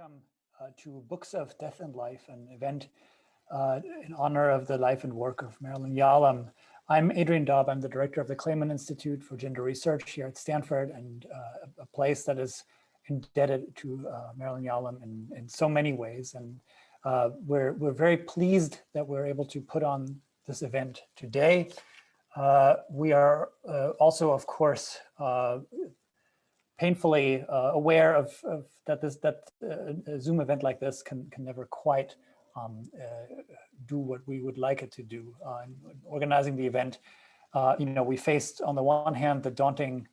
welcome to Books of Death and Life, an event in honor of the life and work of Marilyn Yalom. I'm Adrian Daub. I'm the director of the Clayman Institute for Gender Research here at Stanford, and a place that is indebted to Marilyn Yalom in so many ways. And we're very pleased that we're able to put on this event today. We are also, of course, painfully aware of that a Zoom event like this can never quite do what we would like it to do. In organizing the event, we faced, on the one hand, the daunting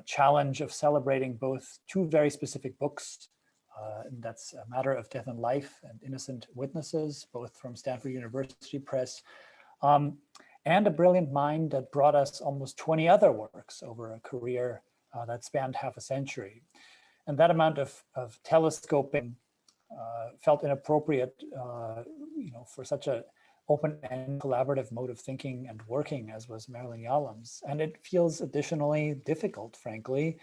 challenge of celebrating both two very specific books. And that's A Matter of Death and Life and Innocent Witnesses, both from Stanford University Press, and a brilliant mind that brought us almost 20 other works over a career that spanned half a century. And that amount of telescoping felt inappropriate, for such an open and collaborative mode of thinking and working as was Marilyn Yalom's. And it feels additionally difficult, frankly,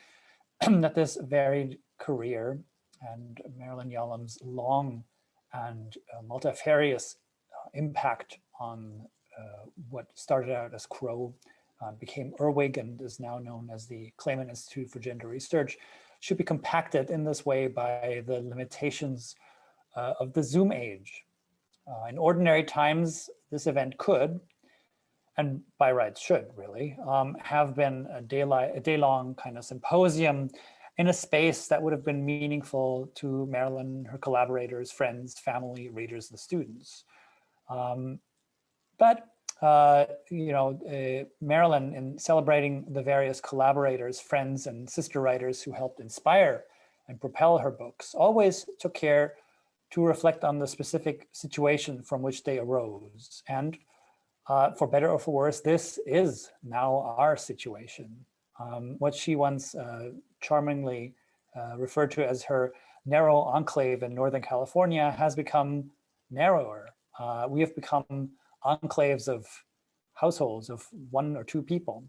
that this varied career and Marilyn Yalom's long and multifarious impact on what started out as Crow became Irwig and is now known as the Clayman Institute for Gender Research should be compacted in this way by the limitations of the Zoom age. In ordinary times, this event could, and by rights should really, have been a day-long kind of symposium in a space that would have been meaningful to Marilyn, her collaborators, friends, family, readers, and students. Marilyn, in celebrating the various collaborators, friends, and sister writers who helped inspire and propel her books, always took care to reflect on the specific situation from which they arose. And for better or for worse, this is now our situation. What she once charmingly referred to as her narrow enclave in Northern California has become narrower. We have become enclaves of households of one or two people.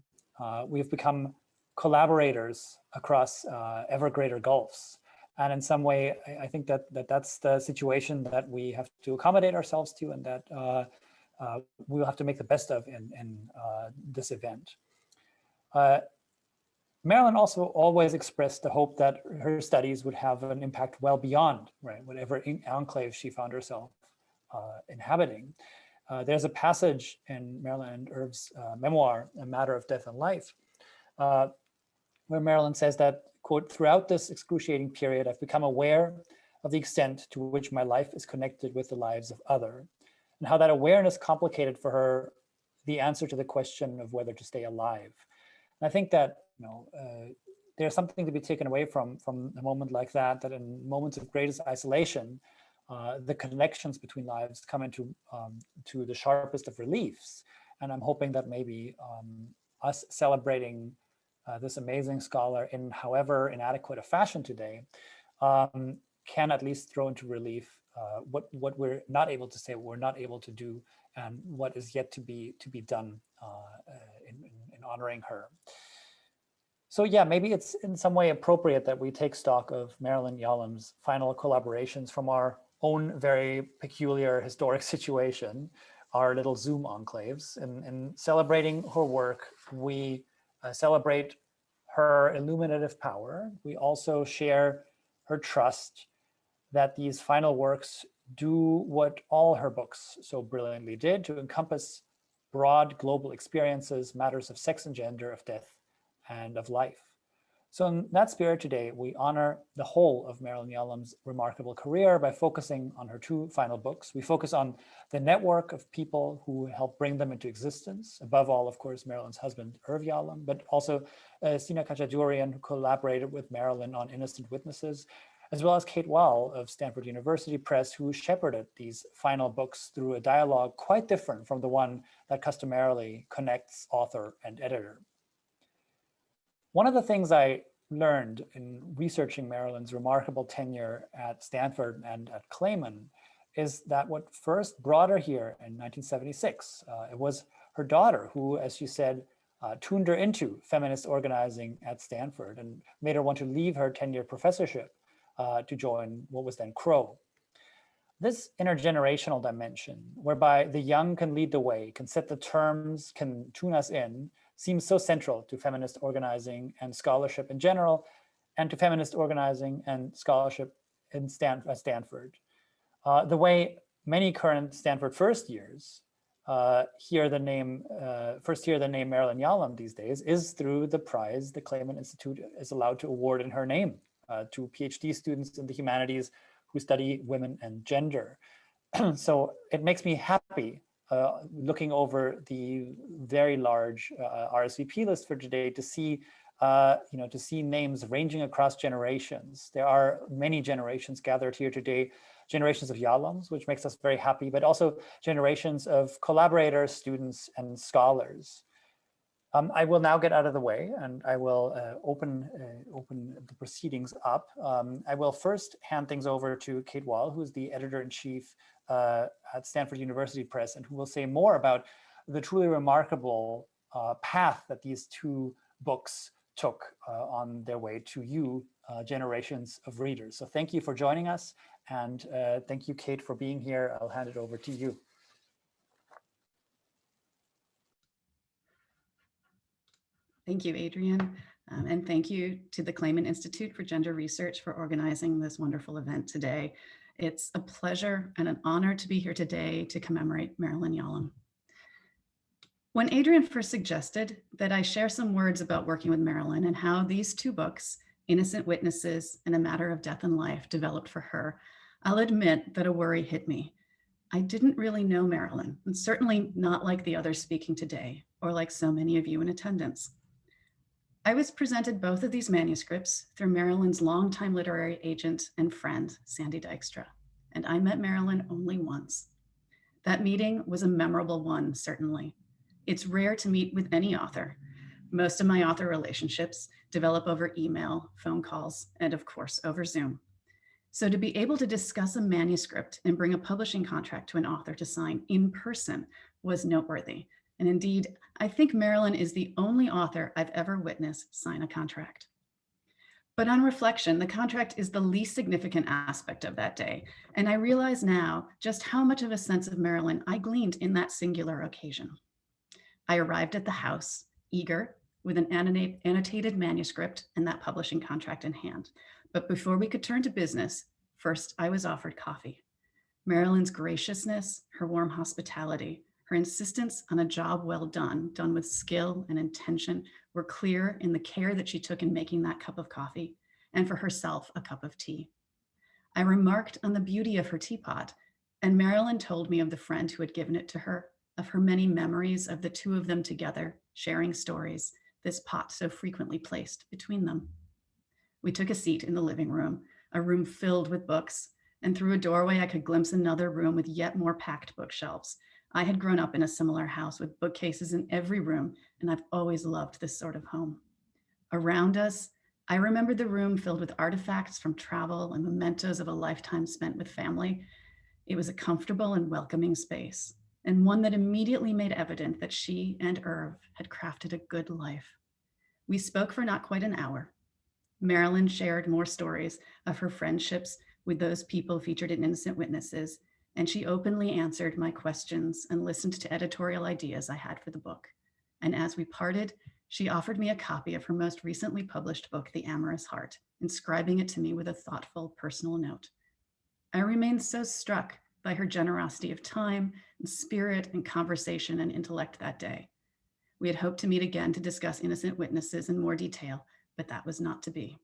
We have become collaborators across ever greater gulfs. And in some way, I think that's the situation that we have to accommodate ourselves to, and that we'll have to make the best of in this event. Marilyn also always expressed the hope that her studies would have an impact well beyond, whatever enclave she found herself inhabiting. There's a passage in Marilyn and Irv's memoir, A Matter of Death and Life, where Marilyn says that, quote, "Throughout this excruciating period, I've become aware of the extent to which my life is connected with the lives of others, and how that awareness complicated for her the answer to the question of whether to stay alive." And I think that there's something to be taken away from a moment like that, that in moments of greatest isolation, the connections between lives come into to the sharpest of reliefs. And I'm hoping that maybe us celebrating this amazing scholar in however inadequate a fashion today can at least throw into relief what we're not able to say, what we're not able to do, and what is yet to be done in honoring her. So yeah, maybe it's in some way appropriate that we take stock of Marilyn Yalom's final collaborations from our own very peculiar historic situation, our little Zoom enclaves. In celebrating her work, we celebrate her illuminative power. We also share her trust that these final works do what all her books so brilliantly did, to encompass broad global experiences, matters of sex and gender, of death and of life. So in that spirit today, we honor the whole of Marilyn Yalom's remarkable career by focusing on her two final books. We focus on the network of people who helped bring them into existence. Above all, of course, Marilyn's husband, Irv Yalom, but also Stina Katchadourian, who collaborated with Marilyn on Innocent Witnesses, as well as Kate Wahl of Stanford University Press, who shepherded these final books through a dialogue quite different from the one that customarily connects author and editor. One of the things I learned in researching Marilyn's remarkable tenure at Stanford and at Clayman is that what first brought her here in 1976, it was her daughter who, as she said, tuned her into feminist organizing at Stanford and made her want to leave her 10-year professorship to join what was then Crow. This intergenerational dimension, whereby the young can lead the way, can set the terms, can tune us in, seems so central to feminist organizing and scholarship in general, and to feminist organizing and scholarship in Stanford. The way many current Stanford first years hear the name Marilyn Yalom these days is through the prize the Clayman Institute is allowed to award in her name to PhD students in the humanities who study women and gender. So it makes me happy looking over the very large RSVP list for today to see to see names ranging across generations. There are many generations gathered here today, generations of Yaloms, which makes us very happy, but also generations of collaborators, students, and scholars. I will now get out of the way and I will open the proceedings up. I will first hand things over to Kate Wahl, who is the editor-in-chief at Stanford University Press, and who will say more about the truly remarkable path that these two books took on their way to you, generations of readers. So thank you for joining us, and thank you, Kate, for being here. I'll hand it over to you. Thank you, Adrian, and thank you to the Clayman Institute for Gender Research for organizing this wonderful event today. It's a pleasure and an honor to be here today to commemorate Marilyn Yalom. When Adrian first suggested that I share some words about working with Marilyn and how these two books, Innocent Witnesses and A Matter of Death and Life, developed for her, I'll admit that a worry hit me. I didn't really know Marilyn, and certainly not like the others speaking today, or like so many of you in attendance. I was presented both of these manuscripts through Marilyn's longtime literary agent and friend, Sandy Dykstra, and I met Marilyn only once. That meeting was a memorable one, certainly. It's rare to meet with any author. Most of my author relationships develop over email, phone calls, and of course, over Zoom. So to be able to discuss a manuscript and bring a publishing contract to an author to sign in person was noteworthy. And indeed, I think Marilyn is the only author I've ever witnessed sign a contract. But on reflection, the contract is the least significant aspect of that day. And I realize now just how much of a sense of Marilyn I gleaned in that singular occasion. I arrived at the house, eager, with an annotated manuscript and that publishing contract in hand. But before we could turn to business, first I was offered coffee. Marilyn's graciousness, her warm hospitality, her insistence on a job well done, done with skill and intention, were clear in the care that she took in making that cup of coffee, and for herself, a cup of tea. I remarked on the beauty of her teapot, and Marilyn told me of the friend who had given it to her, of her many memories of the two of them together, sharing stories, this pot so frequently placed between them. We took a seat in the living room, a room filled with books, and through a doorway I could glimpse another room with yet more packed bookshelves. I had grown up in a similar house with bookcases in every room, and I've always loved this sort of home. Around us, I remembered the room filled with artifacts from travel and mementos of a lifetime spent with family. It was a comfortable and welcoming space, and one that immediately made evident that she and Irv had crafted a good life. We spoke for not quite an hour. Marilyn shared more stories of her friendships with those people featured in Innocent Witnesses, and she openly answered my questions and listened to editorial ideas I had for the book. And as we parted, she offered me a copy of her most recently published book, The Amorous Heart, inscribing it to me with a thoughtful personal note. I remained so struck by her generosity of time and spirit and conversation and intellect that day. We had hoped to meet again to discuss Innocent Witnesses in more detail, but that was not to be.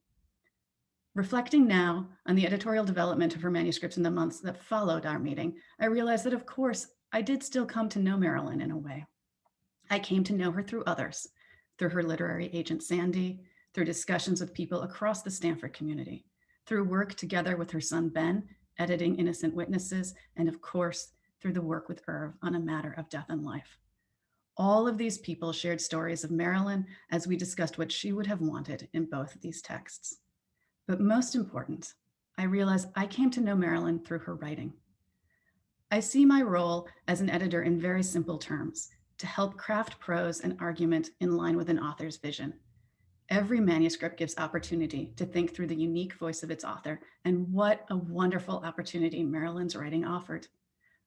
Reflecting now on the editorial development of her manuscripts in the months that followed our meeting, I realized that, of course, I did still come to know Marilyn in a way. I came to know her through others, through her literary agent, Sandy, through discussions with people across the Stanford community, through work together with her son, Ben, editing Innocent Witnesses, and of course, through the work with Irv on A Matter of Death and Life. All of these people shared stories of Marilyn as we discussed what she would have wanted in both of these texts. But most important, I realized I came to know Marilyn through her writing. I see my role as an editor in very simple terms, to help craft prose and argument in line with an author's vision. Every manuscript gives opportunity to think through the unique voice of its author, and what a wonderful opportunity Marilyn's writing offered.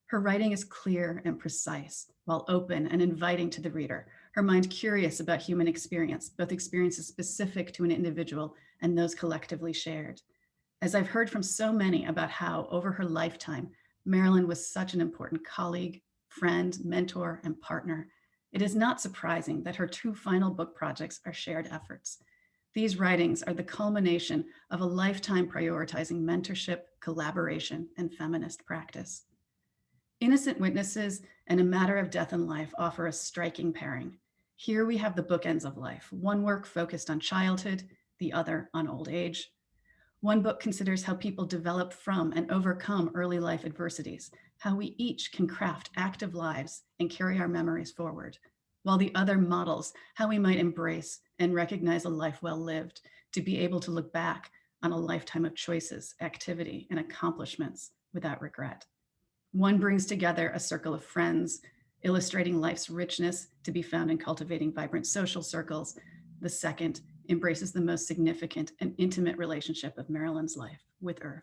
Her writing is clear and precise, while open and inviting to the reader, her mind curious about human experience, both experiences specific to an individual and those collectively shared. As I've heard from so many about how, over her lifetime, Marilyn was such an important colleague, friend, mentor, and partner, it is not surprising that her two final book projects are shared efforts. These writings are the culmination of a lifetime prioritizing mentorship, collaboration, and feminist practice. Innocent Witnesses and A Matter of Death and Life offer a striking pairing. Here we have the bookends of life, one work focused on childhood, the other on old age. One book considers how people develop from and overcome early life adversities, how we each can craft active lives and carry our memories forward, while the other models how we might embrace and recognize a life well lived, to be able to look back on a lifetime of choices, activity, and accomplishments without regret. One brings together a circle of friends, illustrating life's richness to be found in cultivating vibrant social circles. The second embraces the most significant and intimate relationship of Marilyn's life with Irv.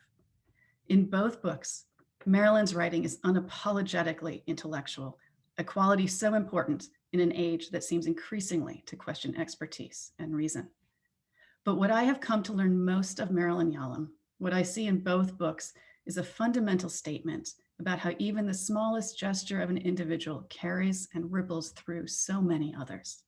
In both books, Marilyn's writing is unapologetically intellectual, a quality so important in an age that seems increasingly to question expertise and reason. But what I have come to learn most of Marilyn Yalom, what I see in both books, is a fundamental statement about how even the smallest gesture of an individual carries and ripples through so many others.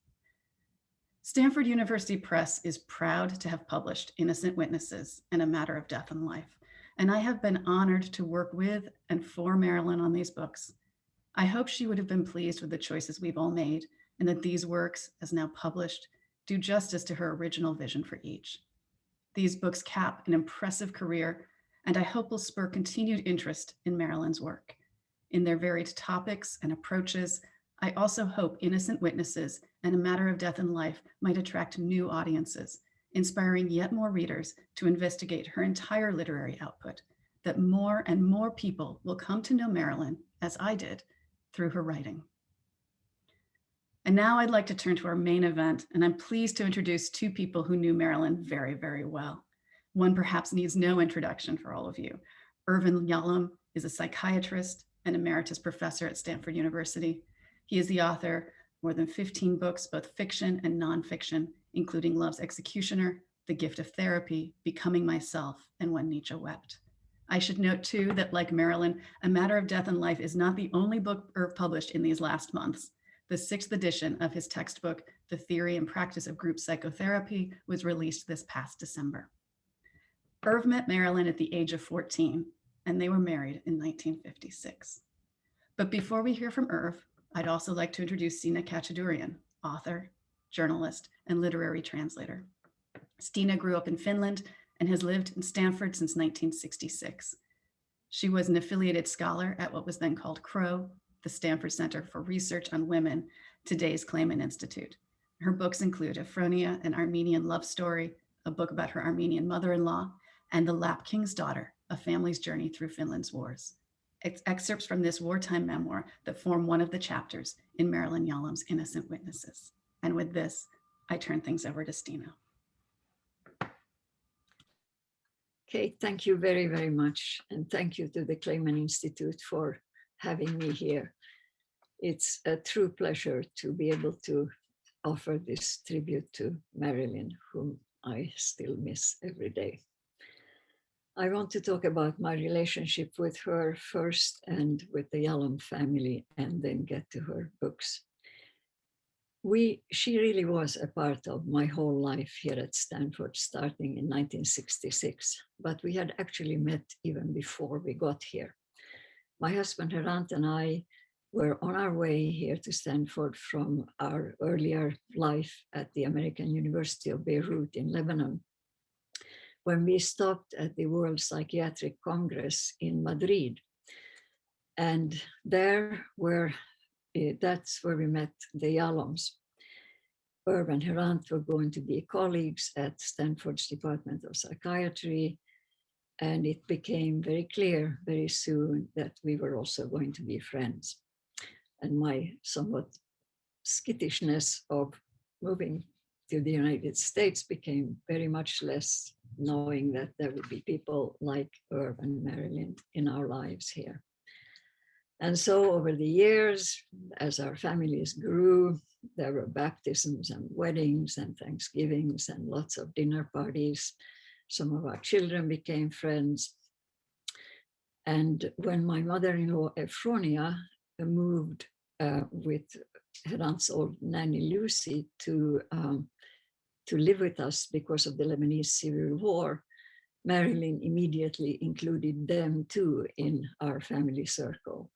Stanford University Press is proud to have published Innocent Witnesses and A Matter of Death and Life, and I have been honored to work with and for Marilyn on these books. I hope she would have been pleased with the choices we've all made, and that these works, as now published, do justice to her original vision for each. These books cap an impressive career, and I hope will spur continued interest in Marilyn's work. In their varied topics and approaches, I also hope Innocent Witnesses and A Matter of Death and Life might attract new audiences, inspiring yet more readers to investigate her entire literary output, that more and more people will come to know Marilyn, as I did, through her writing. And now I'd like to turn to our main event, and I'm pleased to introduce two people who knew Marilyn very, very well. One perhaps needs no introduction for all of you. Irvin Yalom is a psychiatrist and emeritus professor at Stanford University. He is the author of more than 15 books, both fiction and nonfiction, including Love's Executioner, The Gift of Therapy, Becoming Myself, and When Nietzsche Wept. I should note too that, like Marilyn, A Matter of Death and Life is not the only book Irv published in these last months. The 6th edition of his textbook, The Theory and Practice of Group Psychotherapy, was released this past December. Irv met Marilyn at the age of 14, and they were married in 1956. But before we hear from Irv, I'd also like to introduce Stina Katchadourian, author, journalist, and literary translator. Stina grew up in Finland and has lived in Stanford since 1966. She was an affiliated scholar at what was then called CROW, the Stanford Center for Research on Women, today's Clayman Institute. Her books include Ephronia, an Armenian love story, a book about her Armenian mother-in-law, and The Lap King's Daughter, a family's journey through Finland's wars. Excerpts from this wartime memoir that form one of the chapters in Marilyn Yalom's Innocent Witnesses. And with this, I turn things over to Stina. Kate, thank you very, very much. And thank you to the Clayman Institute for having me here. It's a true pleasure to be able to offer this tribute to Marilyn, whom I still miss every day. I want to talk about my relationship with her first and with the Yalom family, and then get to her books. She really was a part of my whole life here at Stanford, starting in 1966, but we had actually met even before we got here. My husband, her aunt, and I were on our way here to Stanford from our earlier life at the American University of Beirut in Lebanon, when we stopped at the World Psychiatric Congress in Madrid. And that's where we met the Yaloms. Irv and her aunt were going to be colleagues at Stanford's Department of Psychiatry. And it became very clear very soon that we were also going to be friends. And my somewhat skittishness of moving to the United States became very much less, knowing that there would be people like Irv and Marilyn in our lives here. And so over the years, as our families grew, there were baptisms and weddings and Thanksgivings and lots of dinner parties. Some of our children became friends. And when my mother-in-law, Ephronia, moved with her aunt's old nanny, Lucy, to live with us because of the Lebanese Civil War, Marilyn immediately included them too in our family circle.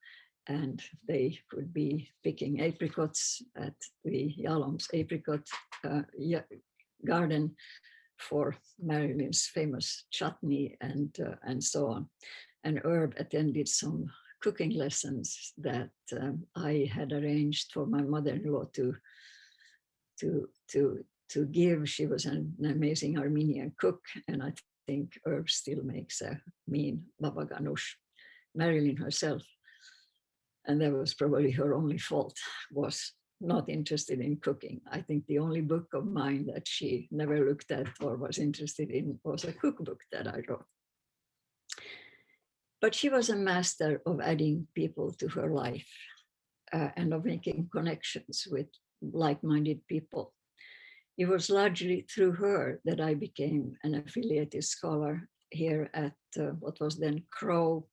And they would be picking apricots at the Yalom's apricot garden for Marilyn's famous chutney and so on. And Irv attended some cooking lessons that I had arranged for my mother-in-law to give. She was an amazing Armenian cook, and I think Irv still makes a mean baba ganoush. Marilyn herself, and that was probably her only fault, was not interested in cooking. I think the only book of mine that she never looked at or was interested in was a cookbook that I wrote. But she was a master of adding people to her life and of making connections with like-minded people. It was largely through her that I became an affiliated scholar here at what was then Crow,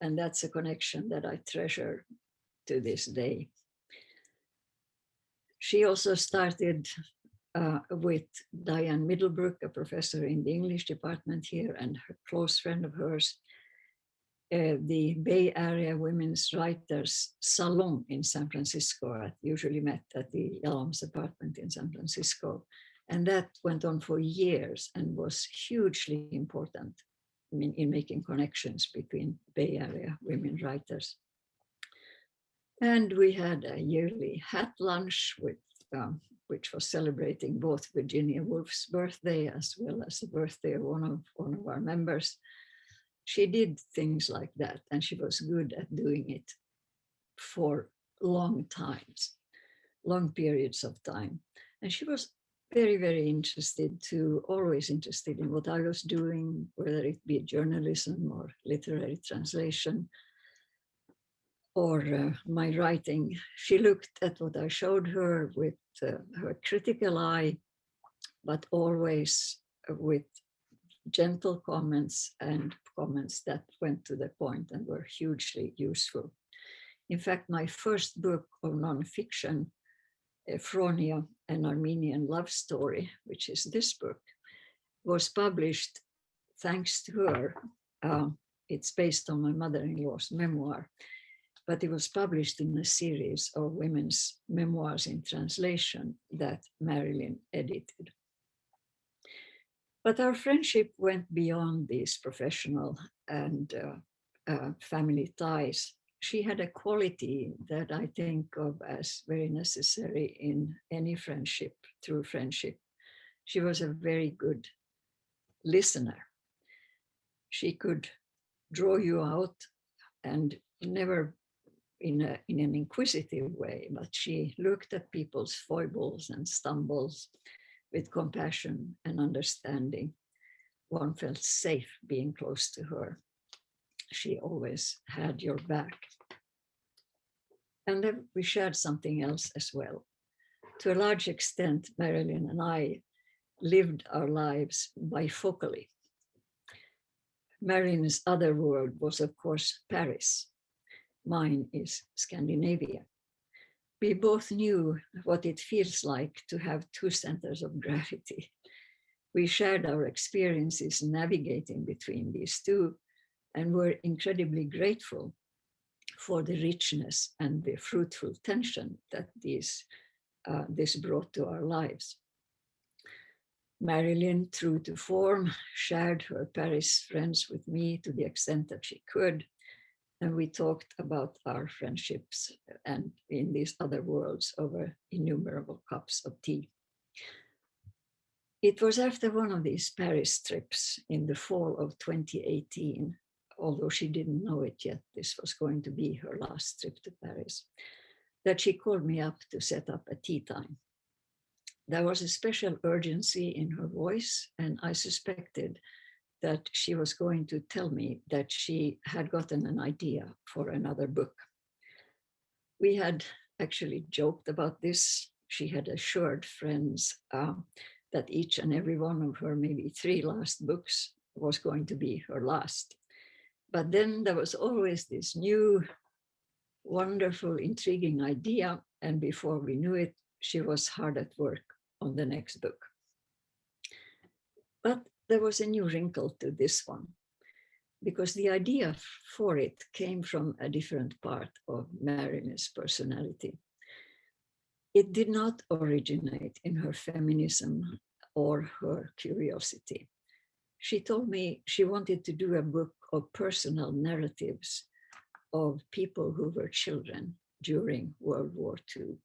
and that's a connection that I treasure to this day. She also started with Diane Middlebrook, a professor in the English department here and a close friend of hers, the Bay Area Women's Writers Salon in San Francisco. Usually met at the Yalom's apartment in San Francisco. And that went on for years and was hugely important in making connections between Bay Area women writers. And we had a yearly hat lunch with, which was celebrating both Virginia Woolf's birthday as well as the birthday of one of our members. She did things like that, and she was good at doing it for long times, long periods of time. And she was very, very always interested in what I was doing, whether it be journalism or literary translation or my writing. She looked at what I showed her with her critical eye, but always with gentle comments and comments that went to the point and were hugely useful. In fact, my first book of nonfiction, Ephronia, an Armenian love story, which is this book, was published thanks to her. It's based on my mother-in-law's memoir, but it was published in a series of women's memoirs in translation that Marilyn edited. But our friendship went beyond these professional and family ties. She had a quality that I think of as very necessary in any friendship, true friendship. She was a very good listener. She could draw you out, and never in an inquisitive way, but she looked at people's foibles and stumbles with compassion and understanding. One felt safe being close to her. She always had your back. And then we shared something else as well. To a large extent, Marilyn and I lived our lives bifocally. Marilyn's other world was, of course, Paris. Mine is Scandinavia. We both knew what it feels like to have two centers of gravity. We shared our experiences navigating between these two and were incredibly grateful for the richness and the fruitful tension that this brought to our lives. Marilyn, true to form, shared her Paris friends with me to the extent that she could. And we talked about our friendships and in these other worlds over innumerable cups of tea. It was after one of these Paris trips in the fall of 2018, although she didn't know it yet, this was going to be her last trip to Paris, that she called me up to set up a tea time. There was a special urgency in her voice, and I suspected that she was going to tell me that she had gotten an idea for another book. We had actually joked about this. She had assured friends that each and every one of her maybe 3 last books was going to be her last. But then there was always this new, wonderful, intriguing idea. And before we knew it, she was hard at work on the next book. But there was a new wrinkle to this one, because the idea for it came from a different part of Marilyn's personality. It did not originate in her feminism or her curiosity. She told me she wanted to do a book of personal narratives of people who were children during World War II,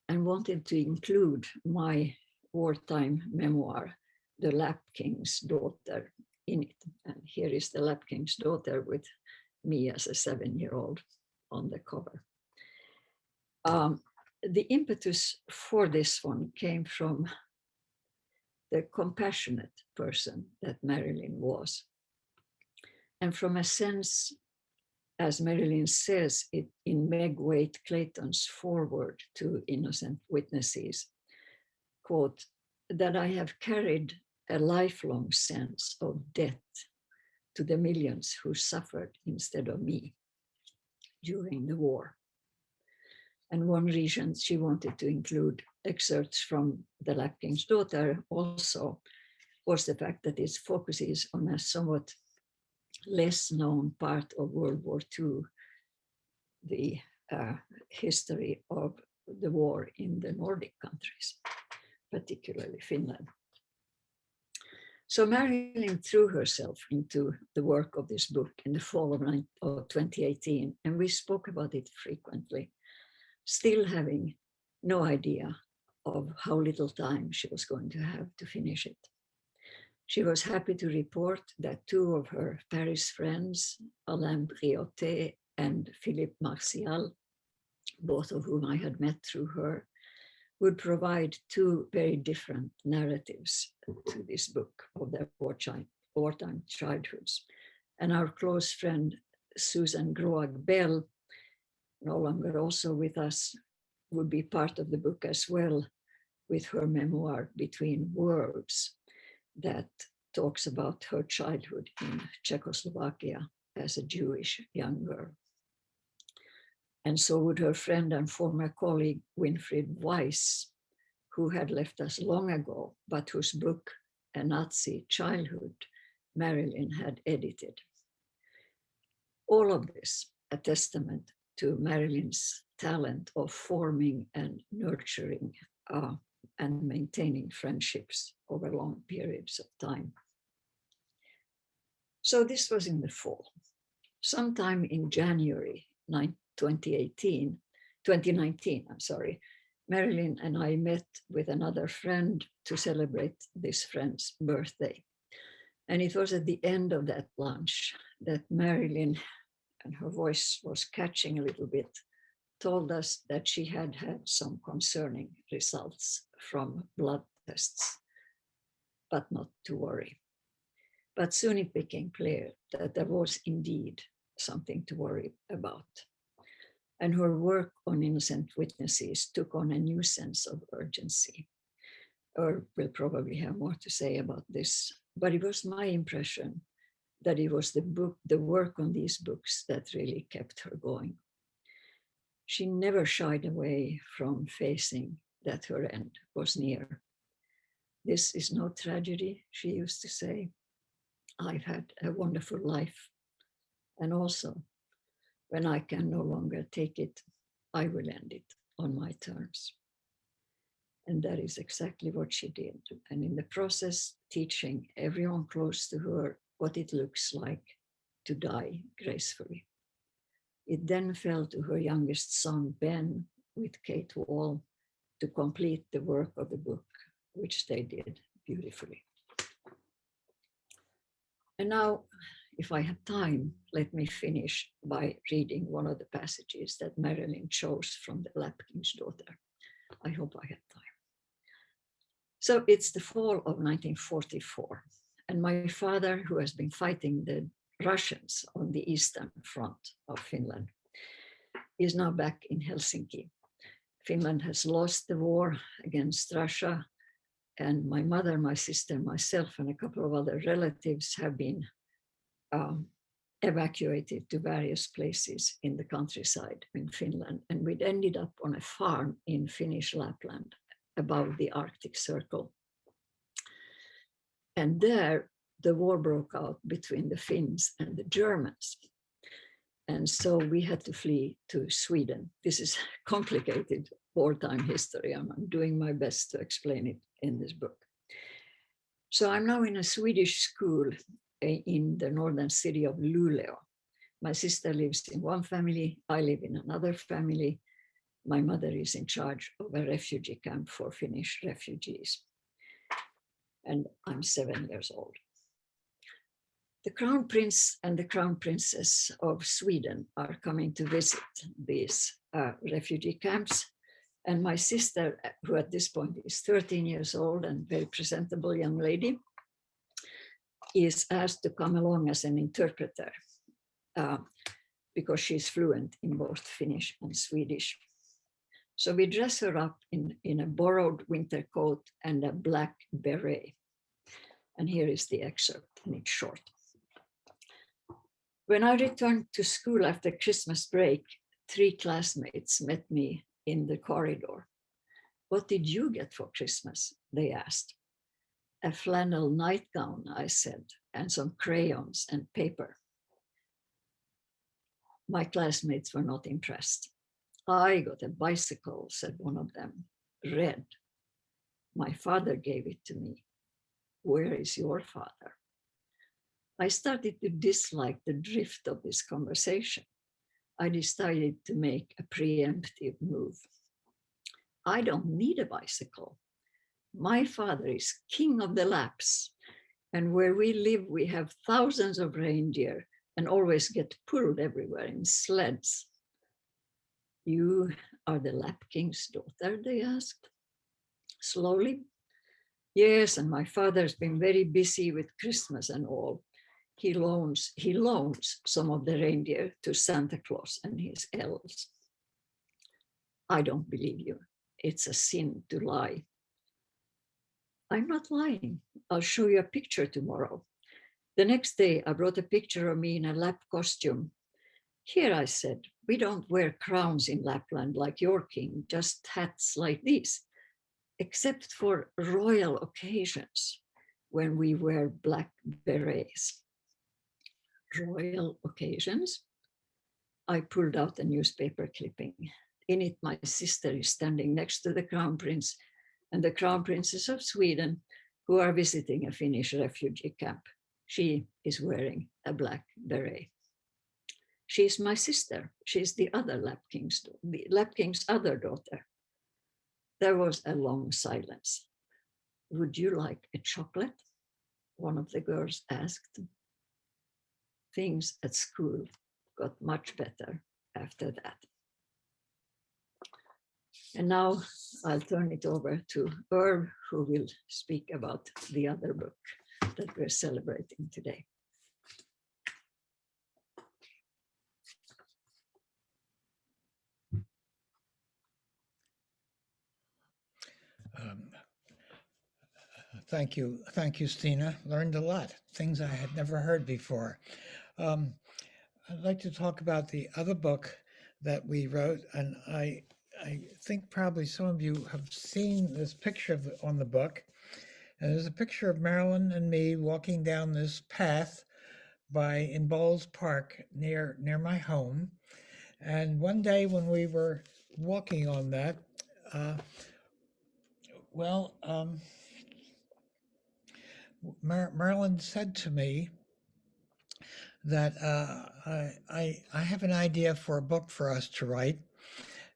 and wanted to include my wartime memoir, The Lap King's Daughter, in it. And here is the Lap King's Daughter with me as a 7-year-old on the cover. The impetus for this one came from the compassionate person that Marilyn was, and from a sense, as Marilyn says it in Meg Waite Clayton's foreword to Innocent Witnesses, quote, that I have carried a lifelong sense of debt to the millions who suffered instead of me during the war. And one reason she wanted to include excerpts from The Lap King's Daughter also was the fact that it focuses on a somewhat less known part of World War II, the history of the war in the Nordic countries, particularly Finland. So Marilyn threw herself into the work of this book in the fall of 2018, and we spoke about it frequently, still having no idea of how little time she was going to have to finish it. She was happy to report that 2 of her Paris friends, Alain Briotet and Philippe Martial, both of whom I had met through her, would provide 2 very different narratives to this book of their wartime childhoods. And our close friend, Susan Groag Bell, no longer also with us, would be part of the book as well, with her memoir, Between Worlds, that talks about her childhood in Czechoslovakia as a Jewish young girl. And so would her friend and former colleague, Winfried Weiss, who had left us long ago, but whose book, A Nazi Childhood, Marilyn had edited. All of this a testament to Marilyn's talent of forming and nurturing and maintaining friendships over long periods of time. So this was in the fall. Sometime in January 2019, Marilyn and I met with another friend to celebrate this friend's birthday. And it was at the end of that lunch that Marilyn, and her voice was catching a little bit, told us that she had had some concerning results from blood tests, but not to worry. But soon it became clear that there was indeed something to worry about. And her work on Innocent Witnesses took on a new sense of urgency. Irv will probably have more to say about this, but it was my impression that it was the work on these books that really kept her going. She never shied away from facing that her end was near. This is no tragedy, she used to say. I've had a wonderful life. And also, when I can no longer take it, I will end it on my terms. And that is exactly what she did. And in the process, teaching everyone close to her what it looks like to die gracefully. It then fell to her youngest son, Ben, with Kate Wahl, to complete the work of the book, which they did beautifully. And now, if I have time, let me finish by reading one of the passages that Marilyn chose from The Lap King's Daughter. I hope I have time. So it's the fall of 1944. And my father, who has been fighting the Russians on the eastern front of Finland, is now back in Helsinki. Finland has lost the war against Russia, and my mother, my sister, myself, and a couple of other relatives have been evacuated to various places in the countryside in Finland. And we'd ended up on a farm in Finnish Lapland above the Arctic Circle. And there, the war broke out between the Finns and the Germans. And so we had to flee to Sweden. This is complicated wartime history. I'm doing my best to explain it in this book. So I'm now in a Swedish school in the northern city of Luleå. My sister lives in one family, I live in another family. My mother is in charge of a refugee camp for Finnish refugees. And I'm 7 years old. The Crown Prince and the Crown Princess of Sweden are coming to visit these refugee camps. And my sister, who at this point is 13 years old and very presentable young lady, is asked to come along as an interpreter because she's fluent in both Finnish and Swedish. So we dress her up in a borrowed winter coat and a black beret. And here is the excerpt, and it's short. When I returned to school after Christmas break, 3 classmates met me in the corridor. What did you get for Christmas? They asked. A flannel nightgown, I said, and some crayons and paper. My classmates were not impressed. I got a bicycle, said one of them, red. My father gave it to me. Where is your father? I started to dislike the drift of this conversation. I decided to make a preemptive move. I don't need a bicycle. My father is king of the Lapps, and where we live, we have thousands of reindeer and always get pulled everywhere in sleds. You are the Lapp king's daughter, they asked. Slowly. Yes, and my father's been very busy with Christmas and all. He loans some of the reindeer to Santa Claus and his elves. I don't believe you. It's a sin to lie. I'm not lying. I'll show you a picture tomorrow. The next day, I brought a picture of me in a Lapp costume. Here, I said, we don't wear crowns in Lapland like your king, just hats like these, except for royal occasions when we wear black berets. Royal occasions? I pulled out a newspaper clipping. In it, my sister is standing next to the Crown Prince and the Crown Princess of Sweden, who are visiting a Finnish refugee camp. She is wearing a black beret. She's my sister. She's the other Lapp King's other daughter. There was a long silence. Would you like a chocolate? One of the girls asked. Things at school got much better after that. And now I'll turn it over to Irv, who will speak about the other book that we're celebrating today. Thank you, Stina. Learned a lot, things I had never heard before. I'd like to talk about the other book that we wrote, and I think probably some of you have seen this picture on the book. And there's a picture of Marilyn and me walking down this path in Bowles Park near my home. And one day when we were walking on that, Marilyn said to me that I have an idea for a book for us to write.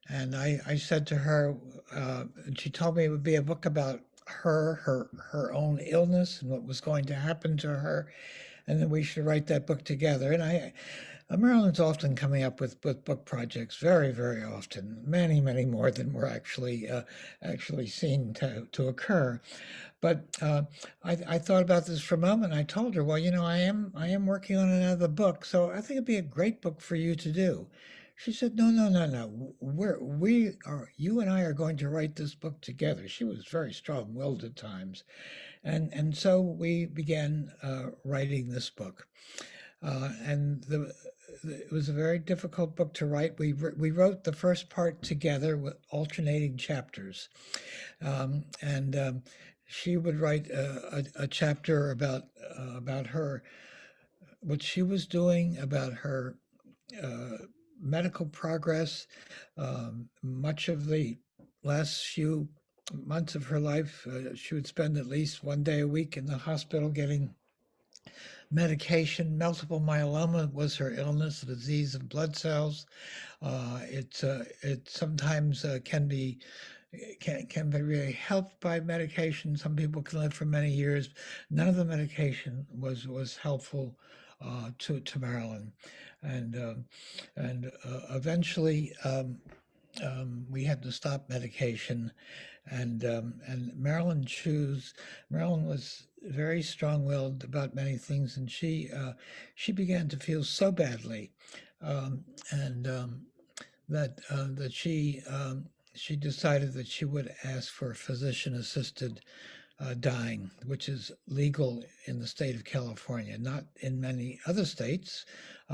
And I said to her, and she told me it would be a book about her own illness and what was going to happen to her, and then we should write that book together. And Marilyn's often coming up with book projects, very, very often, many, many more than we're actually seen to occur. But I thought about this for a moment. I told her, well, I am working on another book, so I think it'd be a great book for you to do. She said, no, no, no, no. You and I are going to write this book together. She was very strong-willed at times. And so we began writing this book. And it was a very difficult book to write. We wrote the first part together with alternating chapters. And she would write a chapter about her, what she was doing, about her medical progress. Much of the last few months of her life, she would spend at least one day a week in the hospital getting medication. Multiple myeloma was her illness, a disease of blood cells. It sometimes can be really helped by medication. Some people can live for many years. None of the medication was helpful to Marilyn, and eventually we had to stop medication, and Marilyn was very strong-willed about many things, and she began to feel so badly, that she decided that she would ask for physician-assisted dying, which is legal in the state of California, not in many other states.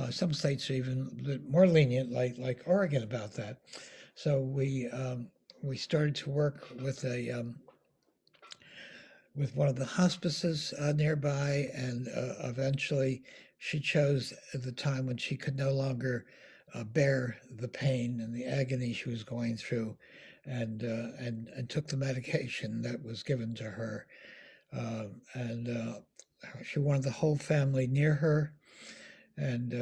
Some states are even more lenient, like Oregon, about that. So we started to work with with one of the hospices nearby, and eventually she chose the time when she could no longer bear the pain and the agony she was going through, and took the medication that was given to her. She wanted the whole family near her, and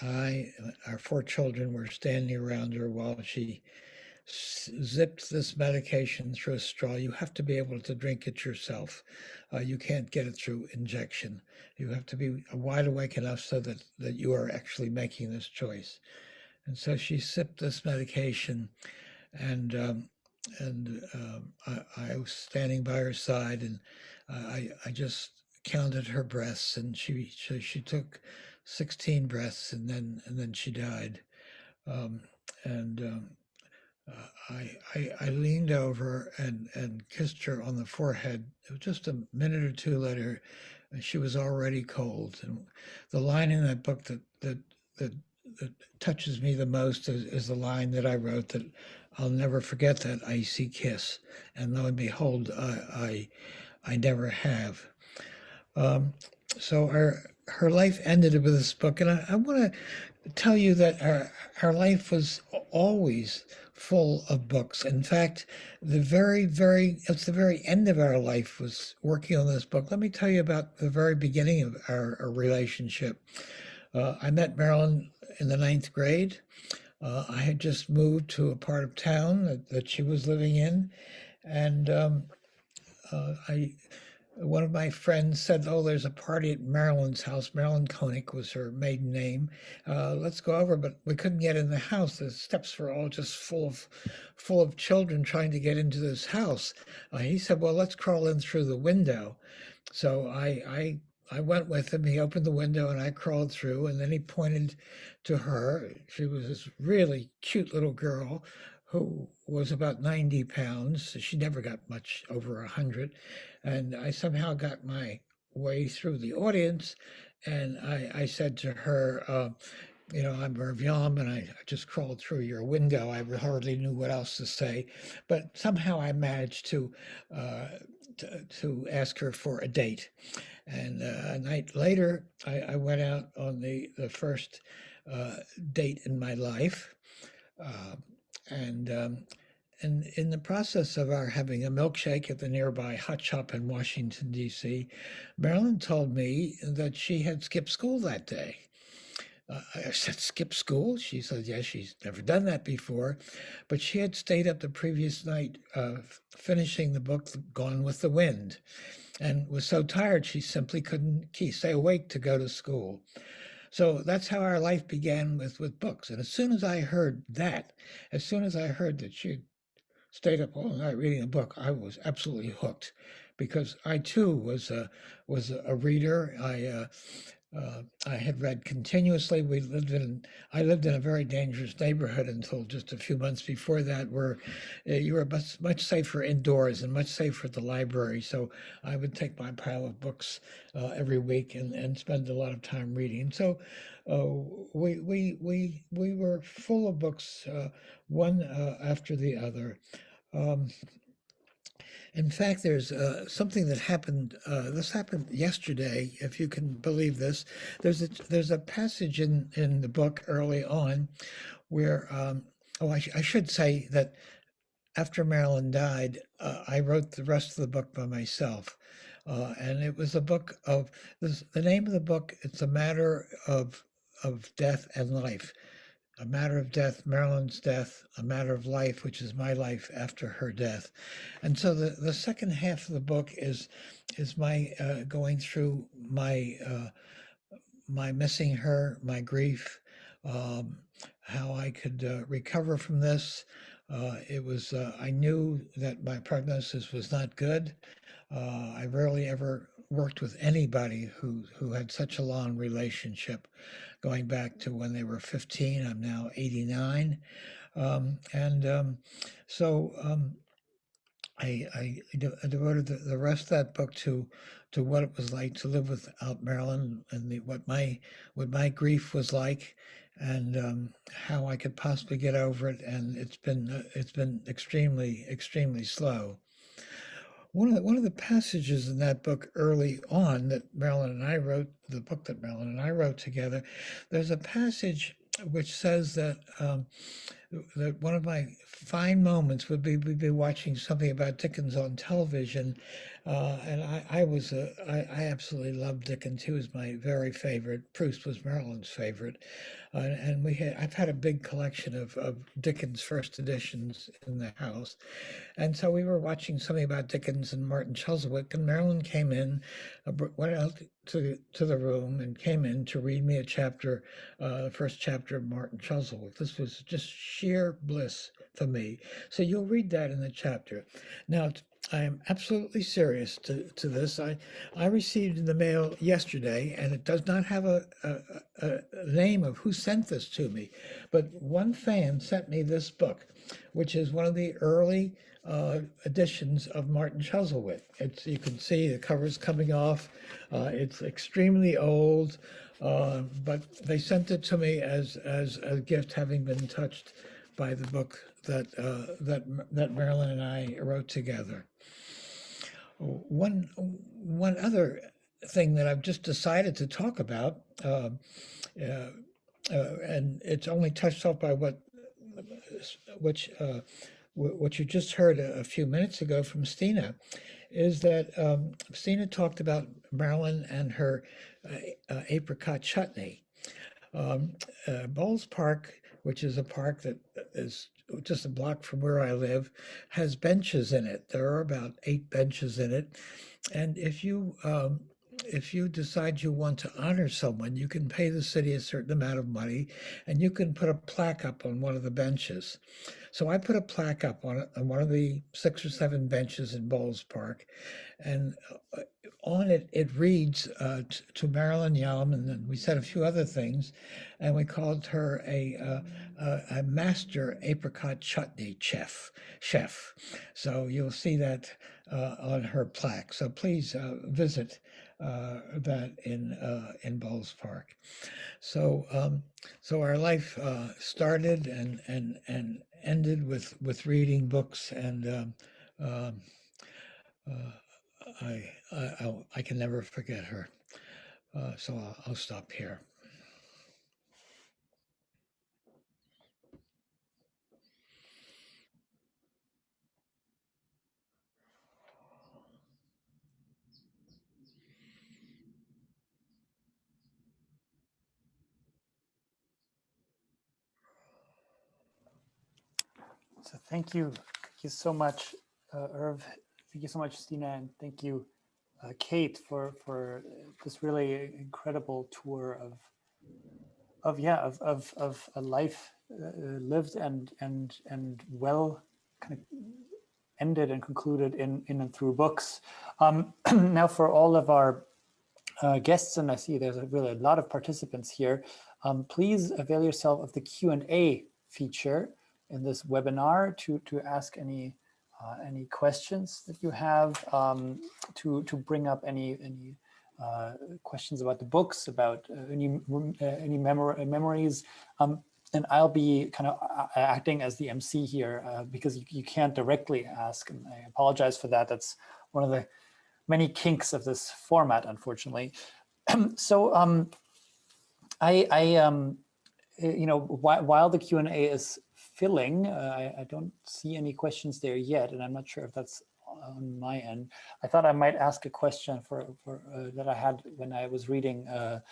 our 4 children were standing around her while she zipped this medication through a straw. You have to be able to drink it yourself. You can't get it through injection. You have to be wide awake enough so that you are actually making this choice. And so she sipped this medication, and I was standing by her side, and I just counted her breaths, and she took 16 breaths, and then she died. I leaned over and kissed her on the forehead. It was just a minute or two later, and she was already cold. And the line in that book that touches me the most is the line that I wrote, that I'll never forget that icy kiss. And lo and behold, I never have. So her life ended with this book, and I want to tell you that her life was always full of books. In fact, it's the very end of our life was working on this book. Let me tell you about the very beginning of our relationship. I met Marilyn in the 9th grade. I had just moved to a part of town that she was living in, and one of my friends said, "Oh, there's a party at Marilyn's house." Marilyn Koenig was her maiden name. Let's go over, but we couldn't get in the house. The steps were all just full of children trying to get into this house. He said, "Well, let's crawl in through the window." So I went with him. He opened the window and I crawled through, and then he pointed to her. She was this really cute little girl who was about 90 pounds. She never got much over 100. And I somehow got my way through the audience, and I said to her, I'm Irv Yalom, and I just crawled through your window. I hardly knew what else to say, but somehow I managed to ask her for a date. And a night later, I went out on the first date in my life. And in the process of our having a milkshake at the nearby hot shop in Washington, D.C., Marilyn told me that she had skipped school that day. I said, "Skip school?" She said, "Yes, she's never done that before." But she had stayed up the previous night finishing the book, Gone with the Wind, and was so tired she simply couldn't stay awake to go to school. So that's how our life began with books. And as soon as I heard that, as soon as I heard that she stayed up all night reading a book, I was absolutely hooked, because I too was a reader. I had read continuously. I lived in a very dangerous neighborhood until just a few months before that, where you were much safer indoors and much safer at the library. So I would take my pile of books every week and spend a lot of time reading. So we were full of books, one after the other. Um, in fact, there's something that happened. This happened yesterday, if you can believe this. There's a passage in the book early on where I should say that after Marilyn died, I wrote the rest of the book by myself, and it was a book of the name of the book. It's a matter of death and life. A matter of death, Marilyn's death, a matter of life, which is my life after her death. And so the second half of the book is my going through my missing her, my grief, how I could recover from this. I knew that my prognosis was not good. I rarely ever worked with anybody who had such a long relationship, going back to when they were 15. I'm now 89. So I devoted the rest of that book to what it was like to live without Marilyn, and what my grief was like, and how I could possibly get over it. And it's been extremely slow. One of the passages in that book early on that Marilyn and I wrote, the book that Marilyn and I wrote together, there's a passage which says that that one of my fine moments would be watching something about Dickens on television, and I absolutely loved Dickens. He was my very favorite. Proust was Marilyn's favorite, and I've had a big collection of Dickens first editions in the house, and so we were watching something about Dickens and Martin Chuzzlewit, and Marilyn came in, went out to the room and came in to read me a chapter, the first chapter of Martin Chuzzlewit. This was just sheer bliss for me. So you'll read that in the chapter. Now, I am absolutely serious to this. I received in the mail yesterday, and it does not have a name of who sent this to me, but one fan sent me this book, which is one of the early editions of Martin Chuzzlewit. You can see the cover's coming off. It's extremely old, but they sent it to me as a gift, having been touched by the book that Marilyn and I wrote together. One other thing that I've just decided to talk about, and it's only touched off by what you just heard a few minutes ago from Stina, is that Stina talked about Marilyn and her apricot chutney. Bowles Park, which is a park that is just a block from where I live, has benches in it. There are about 8 benches in it. And if you decide you want to honor someone, you can pay the city a certain amount of money, and you can put a plaque up on one of the benches. So I put a plaque up on one of the 6 or 7 benches in Bowles Park, and on it, it reads to Marilyn Yalom, and then we said a few other things, and we called her a master apricot chutney chef. So you'll see that on her plaque. So please visit that in Bowles Park. So our life started and ended with reading books, and I can never forget her. So I'll stop here. So thank you so much, Irv. Thank you so much, Stina, and thank you, Kate, for this really incredible tour of of a life lived and well kind of ended and concluded in and through books. Now, for all of our guests, and I see there's really a lot of participants here, please avail yourself of the Q&A feature in this webinar to ask any questions that you have, to bring up any questions about the books, about any memories. And I'll be kind of acting as the MC here, because you can't directly ask, and I apologize for that. That's one of the many kinks of this format, unfortunately. So while the Q&A is filling, I don't see any questions there yet, and I'm not sure if that's on my end. I thought I might ask a question for that I had when I was reading A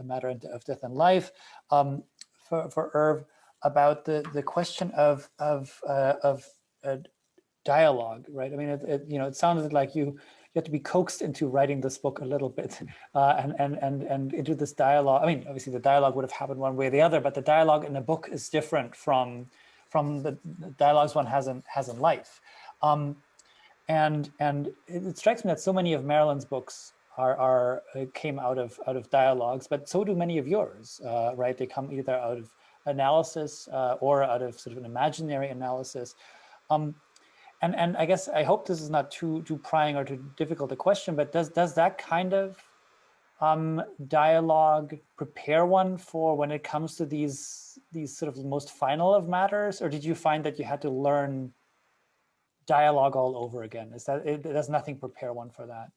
Matter of Death and Life, for Irv, about the question of dialogue, right? I mean, it sounded like you had to be coaxed into writing this book a little bit, and into this dialogue. I mean, obviously the dialogue would have happened one way or the other, but the dialogue in the book is different from the dialogues one has in life. And it strikes me that so many of Marilyn's books came out of dialogues, but so do many of yours, right? They come either out of analysis or out of sort of an imaginary analysis. And I guess I hope this is not too prying or too difficult a question, but does that kind of dialogue prepare one for when it comes to these sort of most final of matters, or did you find that you had to learn dialogue all over again? Does nothing prepare one for that?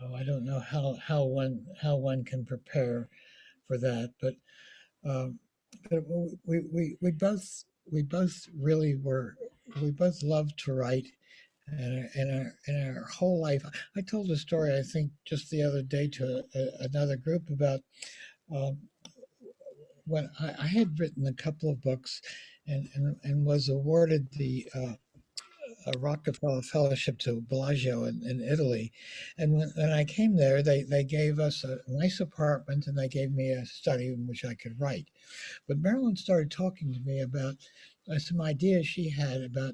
Oh, I don't know how one can prepare for that, but we both really we both loved to write, and in our whole life. I told a story, I think, just the other day to another group about when I had written a couple of books, and was awarded the Rockefeller Fellowship to Bellagio in Italy. And when I came there, they gave us a nice apartment, and they gave me a study in which I could write. But Marilyn started talking to me about some ideas she had about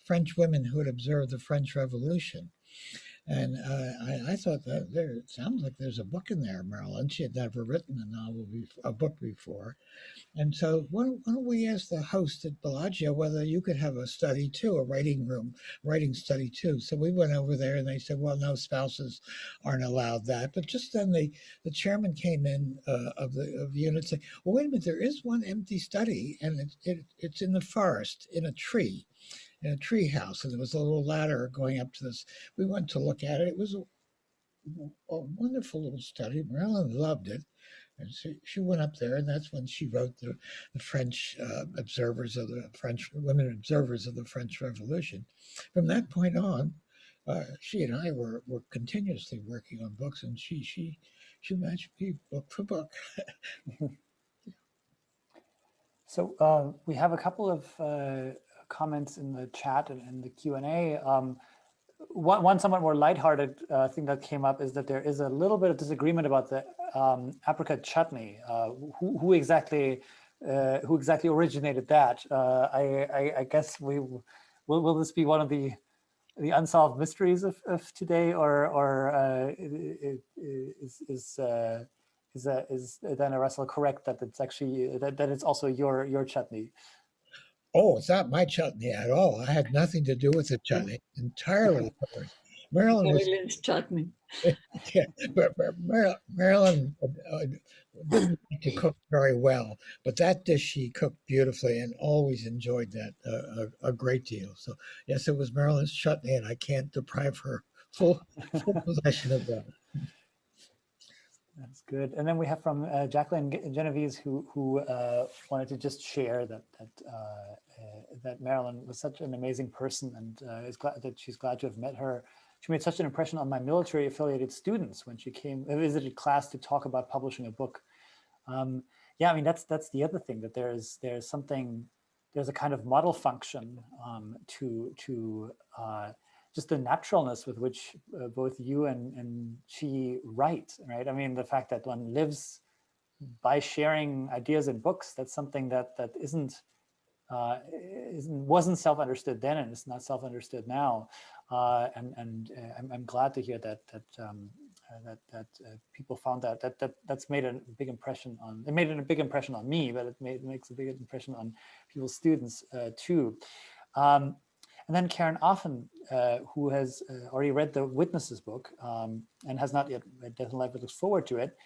French women who had observed the French Revolution. And I thought that it sounds like there's a book in there, Marilyn. She had never written a book before. And so why don't we ask the host at Bellagio whether you could have a study too, a writing study too. So we went over there, and they said, well, no, spouses aren't allowed that. But just then the chairman came in of the unit, saying, well, wait a minute, there is one empty study, and it's in the forest, in a tree house. And there was a little ladder going up to this. We went to look at it. It was a wonderful little study. Marilyn loved it. And she went up there, and that's when she wrote the French women observers of the French Revolution. From that point on, she and I were continuously working on books, and she matched me book for book. So we have a couple of comments in the chat and the Q&A. One somewhat more lighthearted thing that came up is that there is a little bit of disagreement about the apricot chutney. Who exactly originated that? I guess will this be one of the unsolved mysteries of today, or is Dana Russell correct that it's actually that it's also your chutney? Oh, it's not my chutney at all. I had nothing to do with the chutney. Entirely hers. Marilyn's chutney. Yeah, but Marilyn didn't like to cook very well, but that dish she cooked beautifully, and always enjoyed that a great deal. So yes, it was Marilyn's chutney, and I can't deprive her full possession of that. That's good. And then we have from Jacqueline Genovese, who wanted to just share that Marilyn was such an amazing person, and is glad that she's glad to have met her. She made such an impression on my military affiliated students when she visited class to talk about publishing a book. Yeah, I mean, that's the other thing, that there's a kind of model function to just the naturalness with which both you and she write, right? I mean, the fact that one lives by sharing ideas in books, that's something that wasn't self-understood then, and it's not self-understood now. I'm glad to hear that people found that's made a big impression on. It made a big impression on me, but it makes a big impression on people's students too. And then Karen Offen, who has already read the Witnesses book and has not yet read Death and Life, but looks forward to it.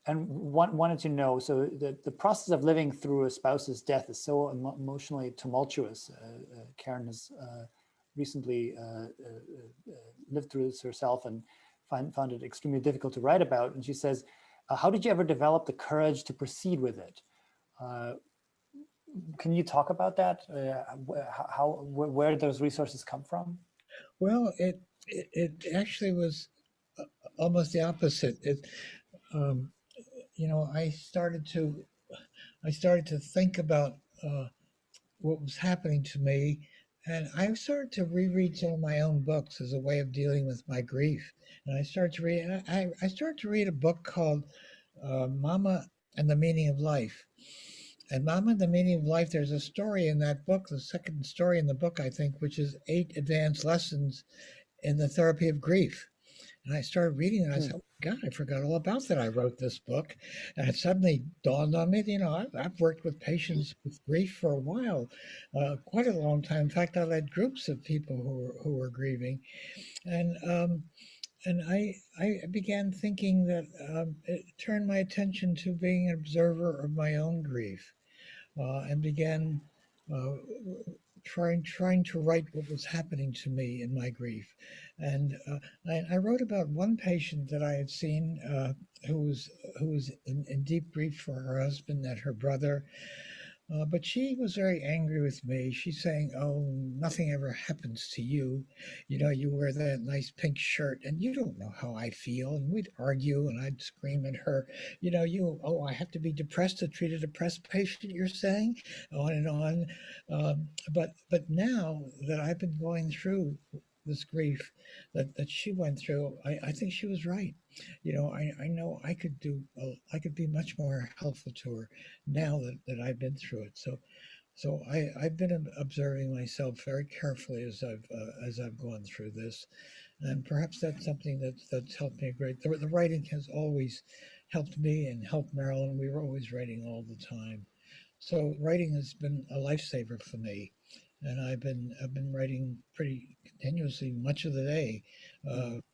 And wanted to know, so the process of living through a spouse's death is so emotionally tumultuous. Karen has recently lived through this herself and found it extremely difficult to write about. And she says, how did you ever develop the courage to proceed with it? Can you talk about that? Where those resources come from? Well, it actually was almost the opposite. I started to think about what was happening to me, and I started to reread some of my own books as a way of dealing with my grief. And I started to read. I started to read a book called Mama and the Meaning of Life. And Mama and the Meaning of Life, there's a story in that book, the second story in the book, I think, which is 8 advanced lessons in the therapy of grief. And I started reading it, and I said, oh, God, I forgot all about that. I wrote this book. And it suddenly dawned on me, I've worked with patients with grief for a while, quite a long time. In fact, I led groups of people who were grieving. And I began thinking that it turned my attention to being an observer of my own grief, and began trying to write what was happening to me in my grief. And I wrote about one patient that I had seen who was in deep grief for her husband and her brother. But she was very angry with me. She's saying, oh, nothing ever happens to you. You wear that nice pink shirt and you don't know how I feel. And we'd argue and I'd scream at her, I have to be depressed to treat a depressed patient, you're saying? On and on. But now that I've been going through this grief that she went through, I think she was right. I know I could be much more helpful to her now that I've been through it. So I've been observing myself very carefully as I've gone through this, and perhaps that's something that's helped me great. The writing has always helped me and helped Marilyn. We were always writing all the time, so writing has been a lifesaver for me, and I've been writing pretty continuously much of the day,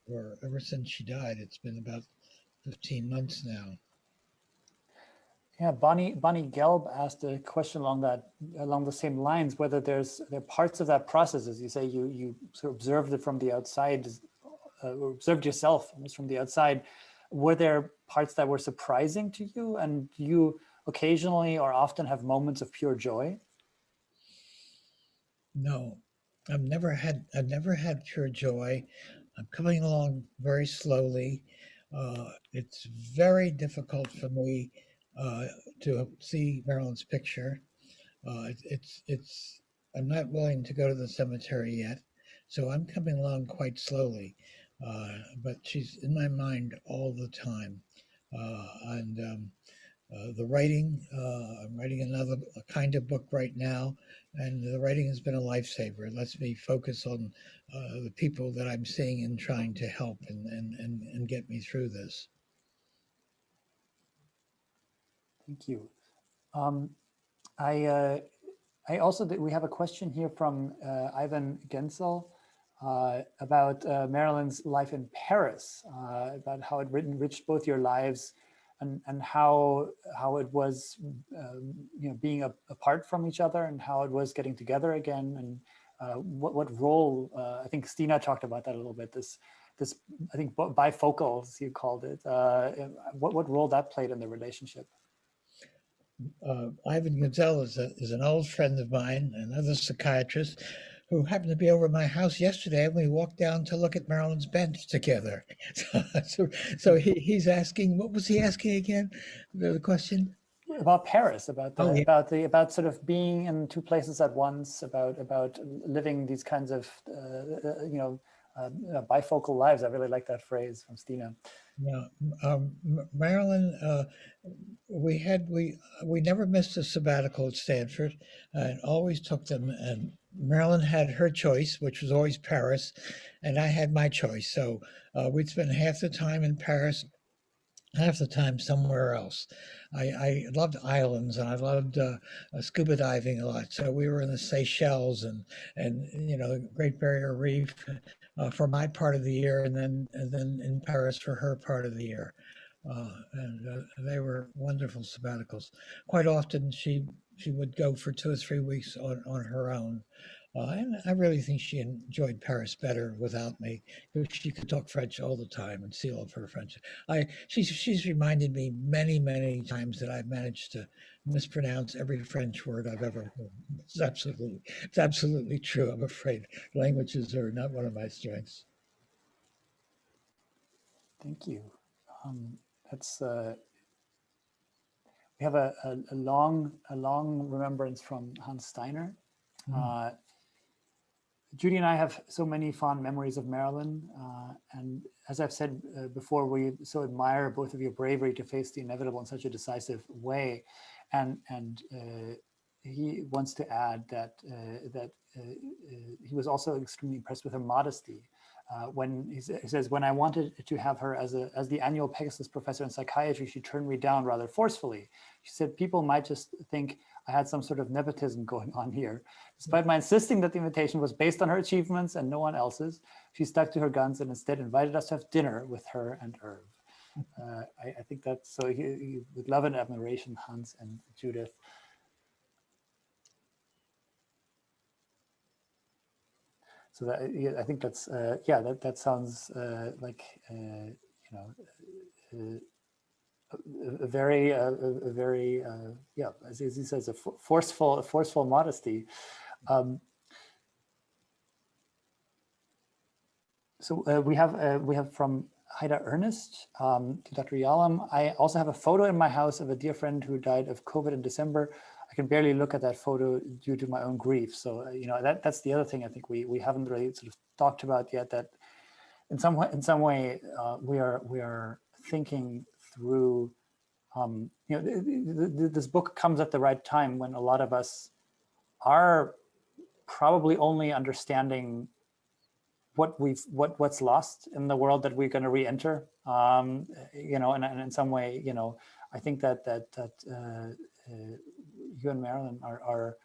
or ever since she died. It's been about 15 months now. Yeah, Bonnie Gelb asked a question along the same lines, whether there are parts of that process, as you say, you sort of observed it from the outside, or observed yourself almost from the outside. Were there parts that were surprising to you, and you occasionally or often have moments of pure joy? No, I've never had pure joy. I'm coming along very slowly. It's very difficult for me to see Marilyn's picture. I'm not willing to go to the cemetery yet, so I'm coming along quite slowly. But she's in my mind all the time, and the writing. I'm writing another kind of book right now, and the writing has been a lifesaver. It lets me focus on the people that I'm seeing and trying to help and get me through this. Thank you. I also, we have a question here from Ivan Gensel about Marilyn's life in Paris, about how it enriched both your lives and how it was being apart from each other, and how it was getting together again, and what role, I think Stina talked about that a little bit, this I think bifocal, as you called it, what role that played in the relationship. Ivan Gensel is an old friend of mine, another psychiatrist, who happened to be over at my house yesterday, and we walked down to look at Marilyn's bench together. So he's asking, what was he asking again? The question? About Paris, about sort of being in two places at once, about living these kinds of bifocal lives. I really like that phrase from Stina. Yeah, Marilyn, we never missed a sabbatical at Stanford, and always took them. And Marilyn had her choice, which was always Paris, and I had my choice. So we'd spend half the time in Paris, half the time somewhere else. I loved islands, and I loved scuba diving a lot. So we were in the Seychelles and the Great Barrier Reef for my part of the year, and then in Paris for her part of the year. And they were wonderful sabbaticals. Quite often she would go for 2 or 3 weeks on her own. And I really think she enjoyed Paris better without me, because she could talk French all the time and see all of her French. She's reminded me many times that I've managed to mispronounce every French word I've ever heard. It's absolutely true. I'm afraid languages are not one of my strengths. Thank you. That's we have a long remembrance from Hans Steiner. Judy and I have so many fond memories of Marilyn, and as I've said before, we so admire both of your bravery to face the inevitable in such a decisive way, and he wants to add that he was also extremely impressed with her modesty. When he says, when I wanted to have her as the annual Pegasus professor in psychiatry, she turned me down rather forcefully. She said, people might just think I had some sort of nepotism going on here. Despite my insisting that the invitation was based on her achievements and no one else's, she stuck to her guns and instead invited us to have dinner with her and Irv. I think that's so, with love and admiration, Hans and Judith. So that, yeah, I think that's, yeah, that sounds like, a very, yeah, as he says, a forceful modesty. So we have from Haida Ernest to Dr. Yalom. I also have a photo in my house of a dear friend who died of COVID in December. I can barely look at that photo due to my own grief. So that's the other thing I think we haven't really sort of talked about yet. That in some way we are thinking through. This book comes at the right time when a lot of us are probably only understanding what's lost in the world that we're going to re-enter. And in some way, I think that you and Marilyn are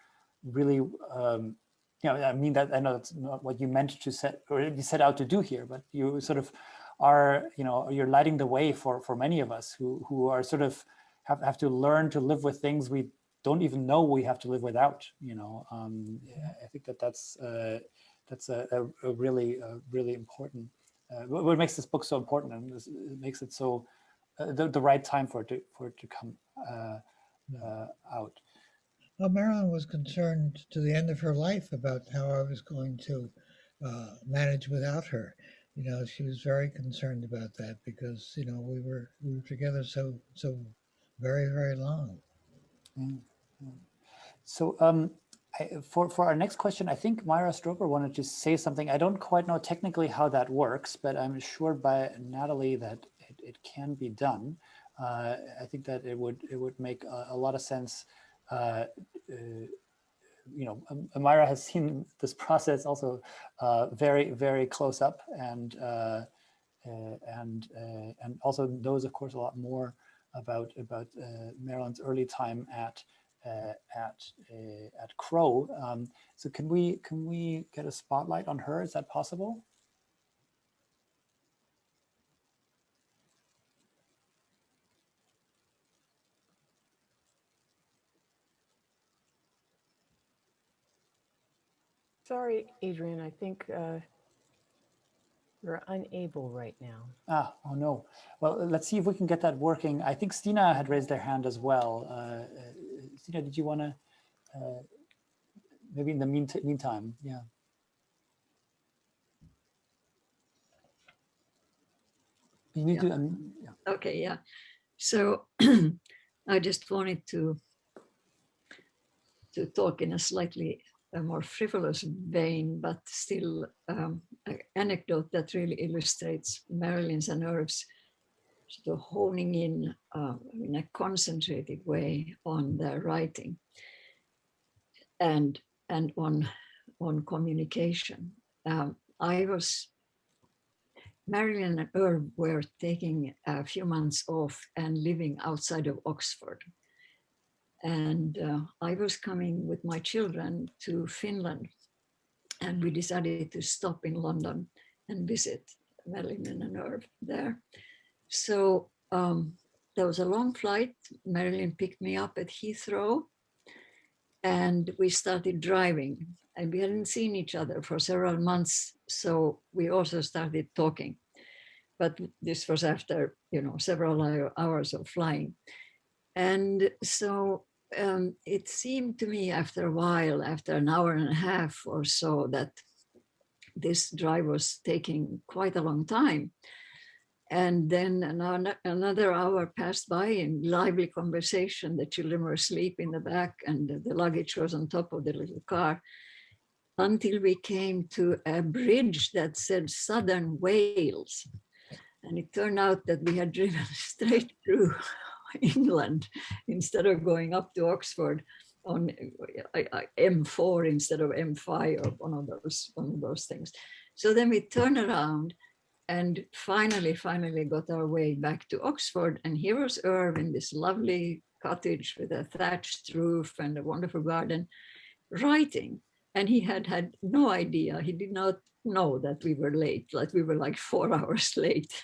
really, I mean that I know that's not what you meant to set or you set out to do here, but you sort of are, you're lighting the way for many of us who are sort of have to learn to live with things we don't even know we have to live without. I think that's a really important. What makes this book so important, and it makes it so the right time for it to come out. Well, Marilyn was concerned to the end of her life about how I was going to manage without her. She was very concerned about that because we were together so very long. So for our next question, I think Myra Stroper wanted to say something. I don't quite know technically how that works, but I'm assured by Natalie that it can be done. I think that it would make a lot of sense. Myra has seen this process also very close up, and also knows, of course, a lot more about Marilyn's early time at Crow. So can we get a spotlight on her? Is that possible? Sorry, Adrian, I think you're unable right now. Oh no. Well, let's see if we can get that working. I think Stina had raised their hand as well. Stina, did you want to, maybe in the meantime, yeah. You need to, yeah. Okay, yeah. So I just wanted to talk in a slightly a more frivolous vein, but still an anecdote that really illustrates Marilyn's and Irv's sort of honing in a concentrated way on their writing and on communication. Marilyn and Irv were taking a few months off and living outside of Oxford. And I was coming with my children to Finland, and we decided to stop in London and visit Marilyn and Irv there. So there was a long flight. Marilyn picked me up at Heathrow, and we started driving. And we hadn't seen each other for several months, so we also started talking. But this was after, several hours of flying. And so it seemed to me after a while, after an hour and a half or so, that this drive was taking quite a long time. And then another hour passed by in lively conversation. The children were asleep in the back and the luggage was on top of the little car, until we came to a bridge that said Southern Wales. And it turned out that we had driven straight through England instead of going up to Oxford on M4 instead of M5 or one of those things. So then we turned around and finally got our way back to Oxford. And here was Irv in this lovely cottage with a thatched roof and a wonderful garden, writing. And he had no idea. He did not know that we were late, like we were like 4 hours late.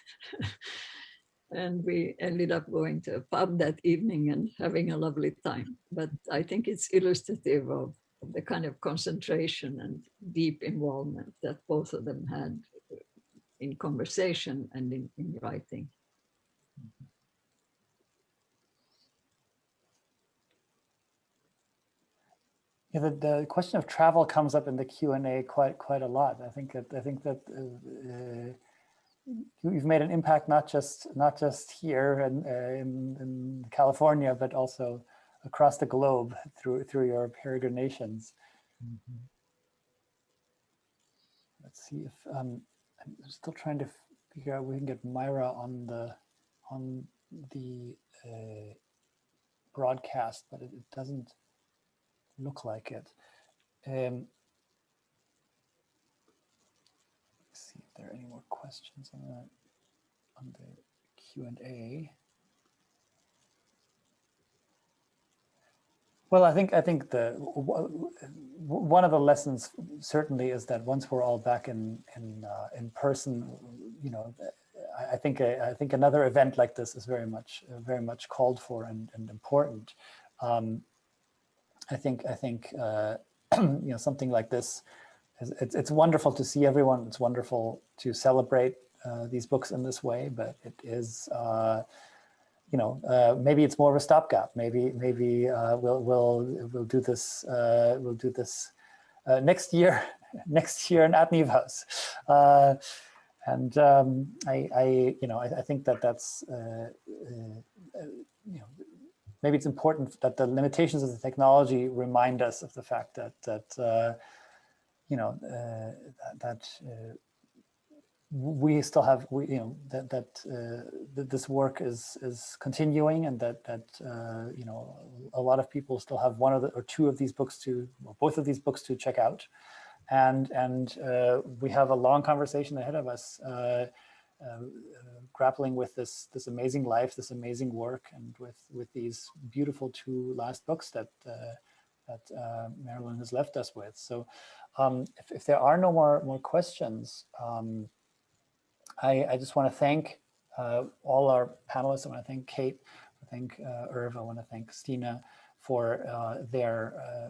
And we ended up going to a pub that evening and having a lovely time. But I think it's illustrative of the kind of concentration and deep involvement that both of them had in conversation and in writing. Yeah, the question of travel comes up in the Q&A quite a lot. I think that you've made an impact not just here in California, but also across the globe through your peregrinations. Mm-hmm. Let's see if I'm still trying to figure out if we can get Myra on the broadcast, but it doesn't look like it. Let's see if there are any more questions on the Q&A. Well, I think one of the lessons certainly is that once we're all back in person, I think another event like this is very much called for and important. I think something like this, it's wonderful to see everyone. It's wonderful to celebrate these books in this way, but it is maybe it's more of a stopgap. Maybe we'll do this next year in Adniv House. And I think that's maybe it's important that the limitations of the technology remind us of the fact that we still have this work is continuing, and that a lot of people still have one or two of these books both of these books to check out, and we have a long conversation ahead of us, grappling with this amazing life, this amazing work, and with these beautiful two last books that Marilyn has left us with. So if there are no more questions, I just want to thank all our panelists. I want to thank Kate, I thank Irv, I want to thank Stina for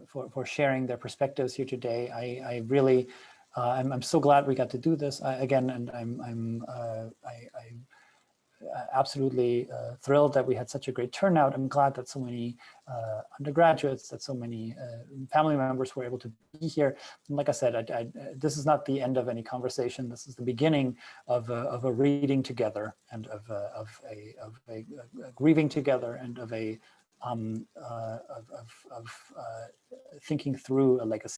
for sharing their perspectives here today. I really I'm so glad we got to do this again, and I'm absolutely thrilled that we had such a great turnout. I'm glad that so many undergraduates, that so many family members were able to be here. And like I said, this is not the end of any conversation. This is the beginning of a reading together, and of a grieving together, and of thinking through a legacy.